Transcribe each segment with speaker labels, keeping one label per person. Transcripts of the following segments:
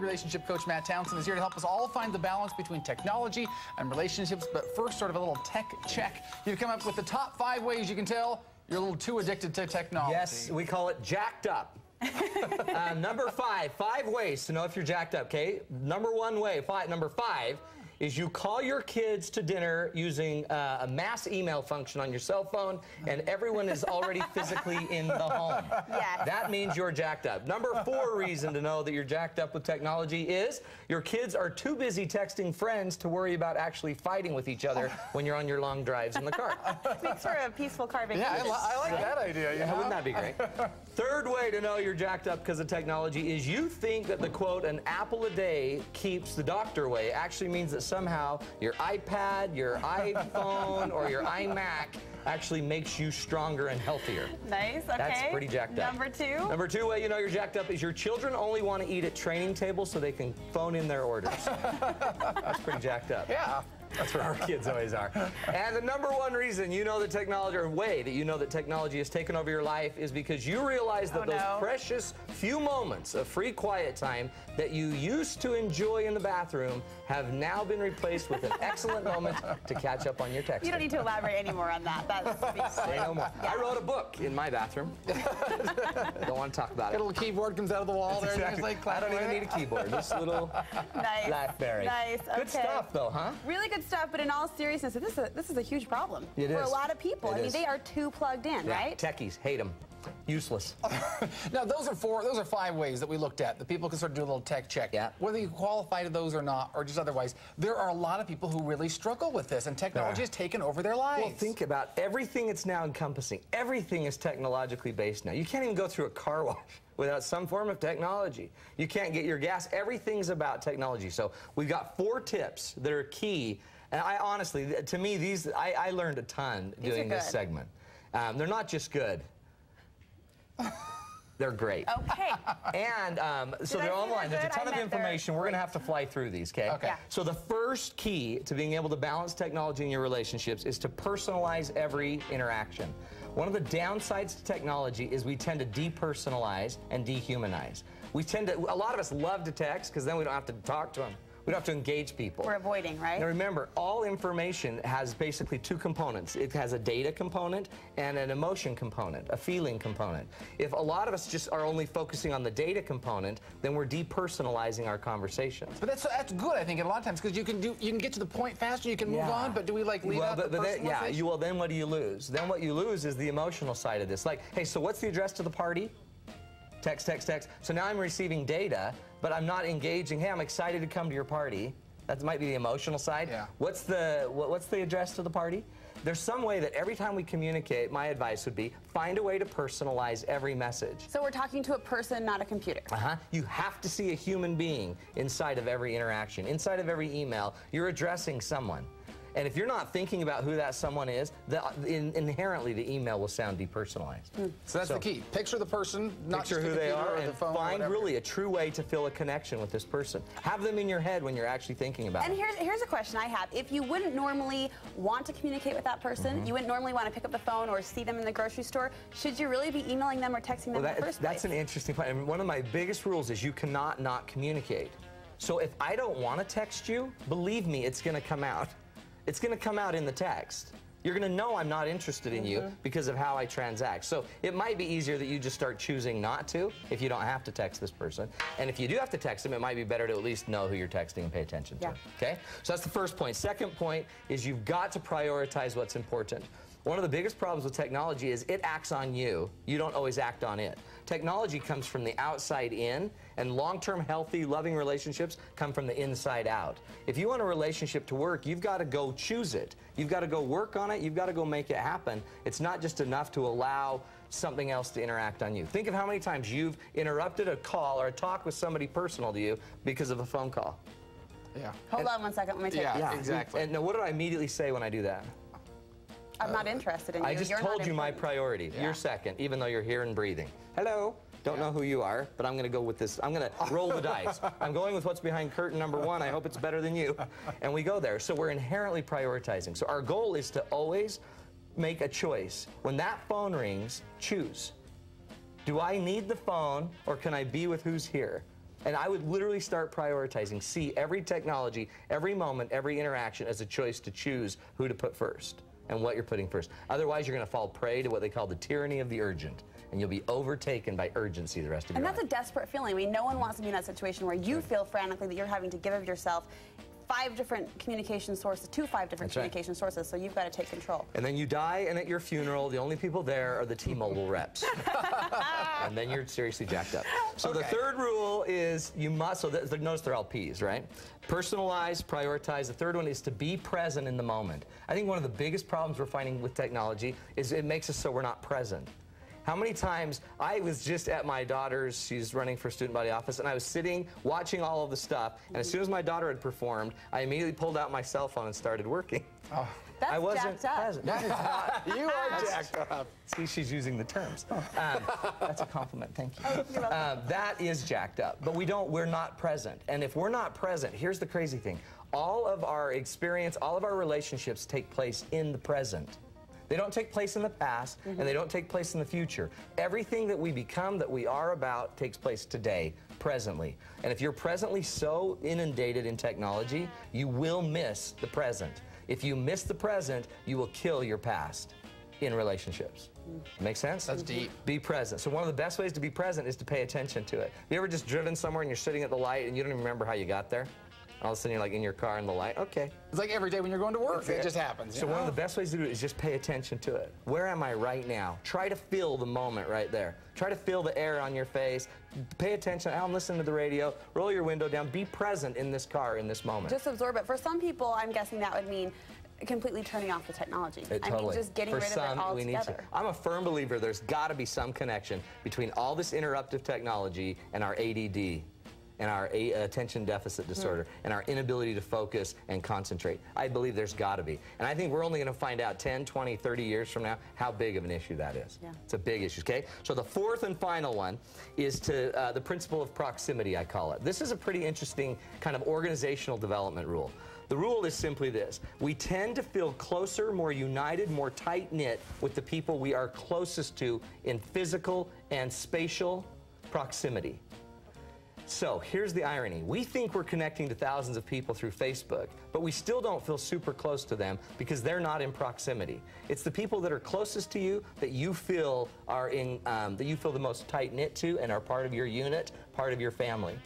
Speaker 1: relationship coach Matt Townsend is here to help us all find the balance between technology and relationships. But first, sort of a little tech check. You've come up with the top 5 ways you can tell you're a little too addicted to technology.
Speaker 2: Yes, we call it jacked up. Number 5 ways to know if you're jacked up, okay? Number 5 is you call your kids to dinner using a mass email function on your cell phone, and everyone is already physically in the home.
Speaker 3: Yes.
Speaker 2: That means you're jacked up. Number 4 reason to know that you're jacked up with technology is your kids are too busy texting friends to worry about actually fighting with each other when you're on your long drives in the car.
Speaker 3: Makes for a peaceful car vacation.
Speaker 1: Yeah, I like that idea.
Speaker 2: Yeah, wouldn't that be great? Third way to know you're jacked up because of technology is you think that the quote, an apple a day keeps the doctor away, actually means that somehow your iPad, your iPhone, or your iMac actually makes you stronger and healthier.
Speaker 3: Nice, okay.
Speaker 2: That's pretty jacked up.
Speaker 3: Number 2?
Speaker 2: Number 2 way you know you're jacked up is your children only want to eat at training tables so they can phone in their orders. That's pretty jacked up.
Speaker 1: Yeah.
Speaker 2: That's where our kids always are. And the number 1 reason you know that technology, or way that you know that technology has taken over your life, is because you realize that those precious few moments of free quiet time that you used to enjoy in the bathroom have now been replaced with an excellent moment to catch up on your texting.
Speaker 3: You don't need to elaborate anymore on that. That's
Speaker 2: Say no more. Yeah. I wrote a book in my bathroom. Don't want to talk about it.
Speaker 1: A little keyboard comes out of the wall there.
Speaker 2: Exactly.
Speaker 1: And just like
Speaker 2: I don't even need a keyboard. This little
Speaker 3: nice.
Speaker 2: BlackBerry.
Speaker 3: Nice. Okay.
Speaker 2: Good stuff, though, huh?
Speaker 3: Really good stuff, but in all seriousness, this is a huge problem
Speaker 2: for
Speaker 3: a lot of people. I mean, they are too plugged in, right?
Speaker 2: Techies, hate them. Useless.
Speaker 1: Now, those are 5 ways that we looked at that people can sort of do a little tech check.
Speaker 2: Yeah.
Speaker 1: Whether you qualify to those or not, or just otherwise, there are a lot of people who really struggle with this, and technology has taken over their lives.
Speaker 2: Well, think about everything it's now encompassing. Everything is technologically based now. You can't even go through a car wash without some form of technology. You can't get your gas. Everything's about technology. So we've got 4 tips that are key. And I honestly, to me, I learned a ton doing this segment. They're not just good. They're great.
Speaker 3: Okay.
Speaker 2: And so they're online. There's a ton of information. We're going to have to fly through these, okay?
Speaker 1: Okay. Yeah.
Speaker 2: So the first key to being able to balance technology in your relationships is to personalize every interaction. One of the downsides to technology is we tend to depersonalize and dehumanize. A lot of us love to text because then we don't have to talk to them. We don't have to engage people.
Speaker 3: We're avoiding, right?
Speaker 2: Now remember, all information has basically 2 components. It has a data component and an emotion component, a feeling component. If a lot of us just are only focusing on the data component, then we're depersonalizing our conversations.
Speaker 1: But that's good, I think, a lot of times, because you can get to the point faster, you can move on, but do we leave out the personalization?
Speaker 2: Well, then what do you lose? Then what you lose is the emotional side of this. Like, hey, so what's the address to the party? Text, text, text. So now I'm receiving data, but I'm not engaging. Hey, I'm excited to come to your party. That might be the emotional side.
Speaker 1: Yeah.
Speaker 2: What's the address to the party? There's some way that every time we communicate, my advice would be find a way to personalize every message.
Speaker 3: So we're talking to a person, not a computer.
Speaker 2: You have to see a human being inside of every interaction, inside of every email. You're addressing someone. And if you're not thinking about who that someone is, inherently the email will sound depersonalized.
Speaker 1: So that's the key. Picture the person, not
Speaker 2: picture
Speaker 1: just
Speaker 2: who they are,
Speaker 1: and
Speaker 2: and find really a true way to feel a connection with this person. Have them in your head when you're actually thinking about
Speaker 3: and
Speaker 2: it.
Speaker 3: And here's a question I have. If you wouldn't normally want to communicate with that person, you wouldn't normally want to pick up the phone or see them in the grocery store, should you really be emailing them or texting them in the first place?
Speaker 2: That's an interesting point. And one of my biggest rules is you cannot not communicate. So if I don't want to text you, believe me, it's going to come out. It's going to come out in the text. You're going to know I'm not interested in you because of how I transact. So it might be easier that you just start choosing not to if you don't have to text this person. And if you do have to text them, it might be better to at least know who you're texting and pay attention to. Okay? So that's the first point. Second point is you've got to prioritize what's important. One of the biggest problems with technology is it acts on you. You don't always act on it. Technology comes from the outside in, and long-term, healthy, loving relationships come from the inside out. If you want a relationship to work, you've got to go choose it. You've got to go work on it. You've got to go make it happen. It's not just enough to allow something else to interact on you. Think of how many times you've interrupted a call or a talk with somebody personal to you because of a phone call.
Speaker 1: Yeah.
Speaker 3: Hold on 1 second. Let me take
Speaker 1: Yeah, exactly.
Speaker 2: And now, what do I immediately say when I do that?
Speaker 3: I'm not interested in you.
Speaker 2: I just told you my priority. You're second, even though you're here and breathing. Hello. Don't know who you are, but I'm going to go with this. I'm going to roll the dice. I'm going with what's behind curtain number 1. I hope it's better than you. And we go there. So we're inherently prioritizing. So our goal is to always make a choice. When that phone rings, choose. Do I need the phone, or can I be with who's here? And I would literally start prioritizing. See every technology, every moment, every interaction as a choice to choose who to put first and what you're putting first. Otherwise, you're going to fall prey to what they call the tyranny of the urgent. And you'll be overtaken by urgency the rest of your life.
Speaker 3: And that's a desperate feeling. I mean, no one wants to be in that situation where you feel frantically that you're having to give of yourself 5 different communication sources, to 5 different communication sources, so you've got to take control.
Speaker 2: And then you die, and at your funeral, the only people there are the T-Mobile reps. And then you're seriously jacked up. So the third rule is you must, so notice they're all P's, right? Personalize, prioritize. The third one is to be present in the moment. I think one of the biggest problems we're finding with technology is it makes us so we're not present. How many times, I was just at my daughter's, she's running for student body office, and I was sitting, watching all of the stuff, and as soon as my daughter had performed, I immediately pulled out my cell phone and started working.
Speaker 3: Oh. That's
Speaker 2: I wasn't
Speaker 3: jacked up.
Speaker 2: present. That is not.
Speaker 1: You are jacked up.
Speaker 2: See, she's using the terms. That's a compliment, thank you. That is jacked up, but we're not present. And if we're not present, here's the crazy thing. All of our experience, all of our relationships take place in the present. They don't take place in the past, and they don't take place in the future. Everything that we become, that we are about, takes place today, presently. And if you're presently so inundated in technology, you will miss the present. If you miss the present, you will kill your past in relationships. Make sense?
Speaker 1: That's deep.
Speaker 2: Be present. So one of the best ways to be present is to pay attention to it. Have you ever just driven somewhere and you're sitting at the light and you don't even remember how you got there? All of a sudden you're like in your car in the light. Okay.
Speaker 1: It's like every day when you're going to work. It just happens.
Speaker 2: So one of the best ways to do it is just pay attention to it. Where am I right now? Try to feel the moment right there. Try to feel the air on your face. Pay attention. I'm listening to the radio. Roll your window down. Be present in this car in this moment.
Speaker 3: Just absorb it. For some people, I'm guessing that would mean completely turning off the technology.
Speaker 2: Totally.
Speaker 3: I mean, just getting rid of it altogether.
Speaker 2: I'm a firm believer there's got to be some connection between all this interruptive technology and our ADD. And our attention deficit disorder, and our inability to focus and concentrate. I believe there's got to be. And I think we're only going to find out 10, 20, 30 years from now how big of an issue that is.
Speaker 3: Yeah.
Speaker 2: It's a big issue, okay? So the fourth and final one is to the principle of proximity, I call it. This is a pretty interesting kind of organizational development rule. The rule is simply this. We tend to feel closer, more united, more tight-knit with the people we are closest to in physical and spatial proximity. So here's the irony. We think we're connecting to thousands of people through Facebook, but we still don't feel super close to them because they're not in proximity. It's the people that are closest to you that you feel are in, that you feel the most tight-knit to and are part of your unit, part of your family.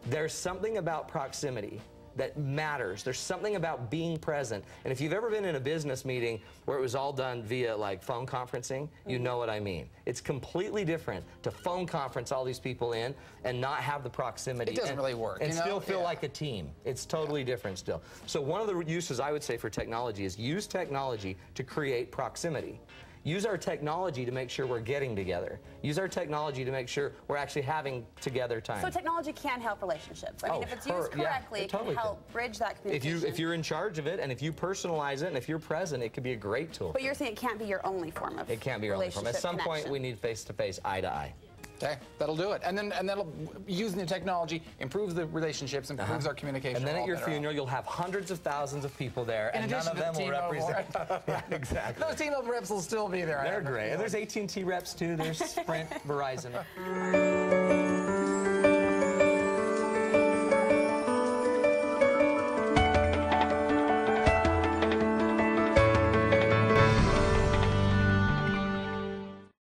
Speaker 2: There's something about proximity that matters. There's something about being present. And if you've ever been in a business meeting where it was all done via like phone conferencing, you know what I mean. It's completely different to phone conference all these people in and not have the proximity.
Speaker 1: It doesn't really work.
Speaker 2: And still feel like a team. It's totally different still. So one of the uses I would say for technology is use technology to create proximity. Use our technology to make sure we're getting together. Use our technology to make sure we're actually having together time.
Speaker 3: So technology can help relationships. I mean, if it's used correctly, it can help bridge that communication.
Speaker 2: If you're in charge of it, and if you personalize it, and if you're present, it could be a great tool.
Speaker 3: But you're saying it can't be your only form of
Speaker 2: It can't be your only form. At some point, we need face-to-face, eye-to-eye.
Speaker 1: Okay, that'll do it. And that'll, using the technology, improves the relationships, improves our communication.
Speaker 2: And then at your funeral, you'll have hundreds of thousands of people there, and none of them will represent. Yeah, exactly.
Speaker 1: Those T-Mobile reps will still be there.
Speaker 2: They're great. And there's AT&T reps, too. There's Sprint, Verizon.